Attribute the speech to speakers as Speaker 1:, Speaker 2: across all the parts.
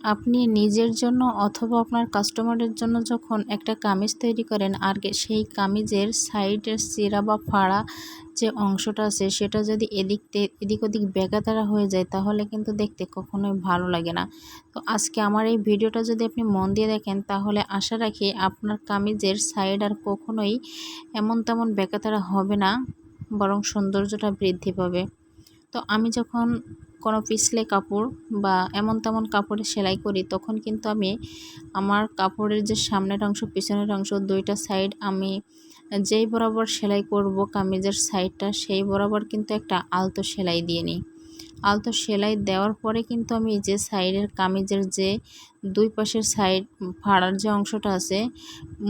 Speaker 1: আপনি নিজের জন্য অথবা আপনার কাস্টমারের জন্য যখন একটা কামিজ তৈরি করেন আর সেই কামিজের সাইডের চিরা বা ফাড়া যে অংশটা আছে সেটা যদি এদিক ওদিক বেঁকাতেরা হয়ে যায় তাহলে কিন্তু দেখতে কখনোই ভালো লাগে না। তো আজকে আমার এই ভিডিওটা যদি আপনি মন দিয়ে দেখেন তাহলে আশা রাখি আপনার কামিজের সাইড আর কখনোই এমন তেমন বেঁকাতেরা হবে না, বরং সৌন্দর্যটা বৃদ্ধি পাবে। তো আমি যখন কোনো পিছলে কাপড় বা এমন তেমন কাপড়ে সেলাই করি তখন কিন্তু আমি আমার কাপড়ের যে সামনের অংশ পিছনের অংশ দুইটা সাইড আমি যেই বরাবর সেলাই করব কামিজের সাইডটা সেই বরাবর কিন্তু একটা আলতো সেলাই দিয়ে নিই। আলতো সেলাই দেওয়ার পরে কিন্তু আমি যে সাইডের কামিজের যে দুই পাশের সাইড ফাড়ার যে অংশটা আছে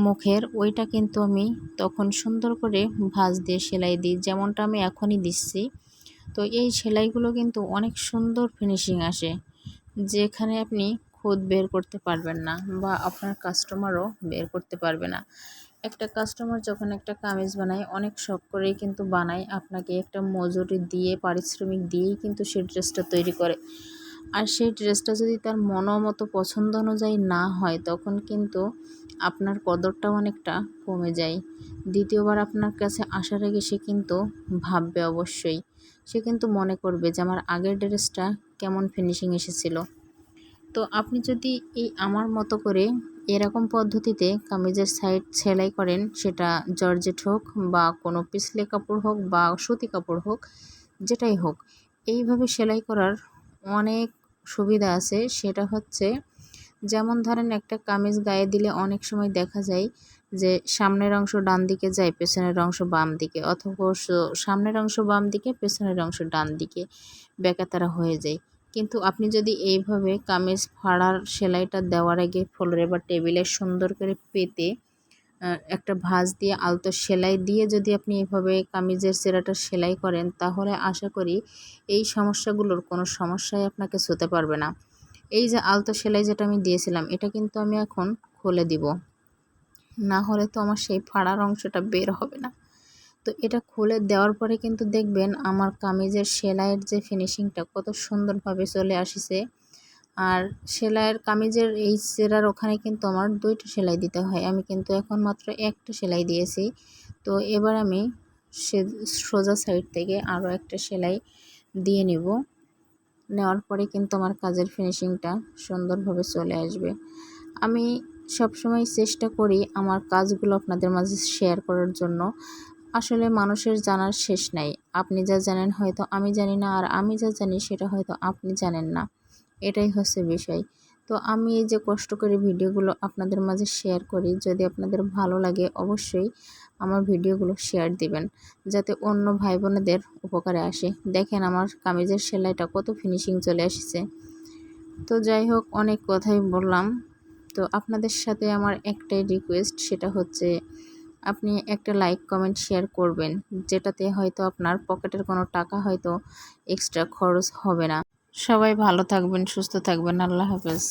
Speaker 1: মুখের ওইটা কিন্তু আমি তখন সুন্দর করে ভাঁজ দিয়ে সেলাই দিই, যেমনটা আমি এখনই দিচ্ছি। তো এই সেলাইগুলো কিন্তু অনেক সুন্দর ফিনিশিং আসে, যেখানে আপনি খুদ বের করতে পারবেন না বা আপনার কাস্টমারও বের করতে পারবে না। একটা কাস্টমার যখন একটা কামিজ বানায় অনেক শখ করেই কিন্তু বানায়, আপনাকে একটা মজুরি দিয়ে পারিশ্রমিক দিয়েই কিন্তু সেই ড্রেসটা তৈরি করে। আর সেই ড্রেসটা যদি তার মতো পছন্দ অনুযায়ী না হয় তখন কিন্তু আপনার কদরটা অনেকটা কমে যায়। দ্বিতীয়বার আপনার কাছে আসার আগে সে কিন্তু ভাববে অবশ্যই, সে কিন্তু মনে করবে যে আমার আগের ড্রেসটা কেমন ফিনিশিং এসেছিল। তো আপনি যদি এই আমার মতো করে এরকম পদ্ধতিতে কামিজের সাইড সেলাই করেন, সেটা জর্জেট হোক বা কোনো পিছলে কাপড় হোক বা সুতি কাপড় হোক, যেটাই হোক, এইভাবে সেলাই করার অনেক সুবিধা আছে। সেটা হচ্ছে, যেমন ধরেন একটা কামিজ গায়ে দিলে অনেক সময় দেখা যায় যে সামনের অংশ ডান দিকে যায়, পেছনের অংশ বাম দিকে, অথবা সামনের অংশ বাম দিকে পেছনের অংশ ডান দিকে বেঁকাতারা হয়ে যায়। কিন্তু আপনি যদি এইভাবে কামিজ ফাড়ার সেলাইটা দেওয়ার আগে ফ্লোরে বা টেবিলে সুন্দর করে পেতে একটা ভাঁজ দিয়ে আলতো সেলাই দিয়ে যদি আপনি এইভাবে কামিজের সেরাটা সেলাই করেন তাহলে আশা করি এই সমস্যাগুলোর কোনো সমস্যাই আপনাকে ছুঁতে পারবে না। এই যে আলতো সেলাই যেটা আমি দিয়েছিলাম এটা কিন্তু আমি এখন খুলে দিব, না হলে তো আমার সেই ফাড়ার অংশটা বের হবে না। তো এটা খুলে দেওয়ার পরে কিন্তু দেখবেন আমার কামিজের সেলাইয়ের যে ফিনিশিংটা কত সুন্দরভাবে চলে আসছে। আর সেলাইয়ের কামিজের এই সেরার ওখানে কিন্তু আমার দুইটা সেলাই দিতে হয়, আমি কিন্তু এখন মাত্র একটা সেলাই দিয়েছি। তো এবার আমি সোজা সাইড থেকে আরও একটা সেলাই দিয়ে নেব, নেওয়ার পরে কিন্তু আমার কাজের ফিনিশিংটা সুন্দরভাবে চলে আসবে। আমি সবসময় চেষ্টা করি আমার কাজগুলো আপনাদের মাঝে শেয়ার করার জন্য। আসলে মানুষের জানার শেষ নাই, আপনি যা জানেন হয়তো আমি জানি না, আর আমি যা জানি সেটা হয়তো আপনি জানেন না, এটাই হচ্ছে বিষয়। তো আমি এই যে কষ্ট করে ভিডিওগুলো আপনাদের মাঝে শেয়ার করি, যদি আপনাদের ভালো লাগে অবশ্যই আমার ভিডিওগুলো শেয়ার দিবেন, যাতে অন্য ভাই বোনেদের উপকারে আসে। দেখেন আমার কামিজের সেলাইটা কত ফিনিশিং চলে এসেছে। তো যাই হোক, অনেক কথাই বললাম। তো আপনাদের সাথে আমার একটাই রিকোয়েস্ট, সেটা হচ্ছে আপনি একটা লাইক কমেন্ট শেয়ার করবেন, যেটাতে হয়তো আপনার পকেটের কোনো টাকা হয়তো এক্সট্রা খরচ হবে না। সবাই ভালো থাকবেন, সুস্থ থাকবেন। আল্লাহ হাফেজ।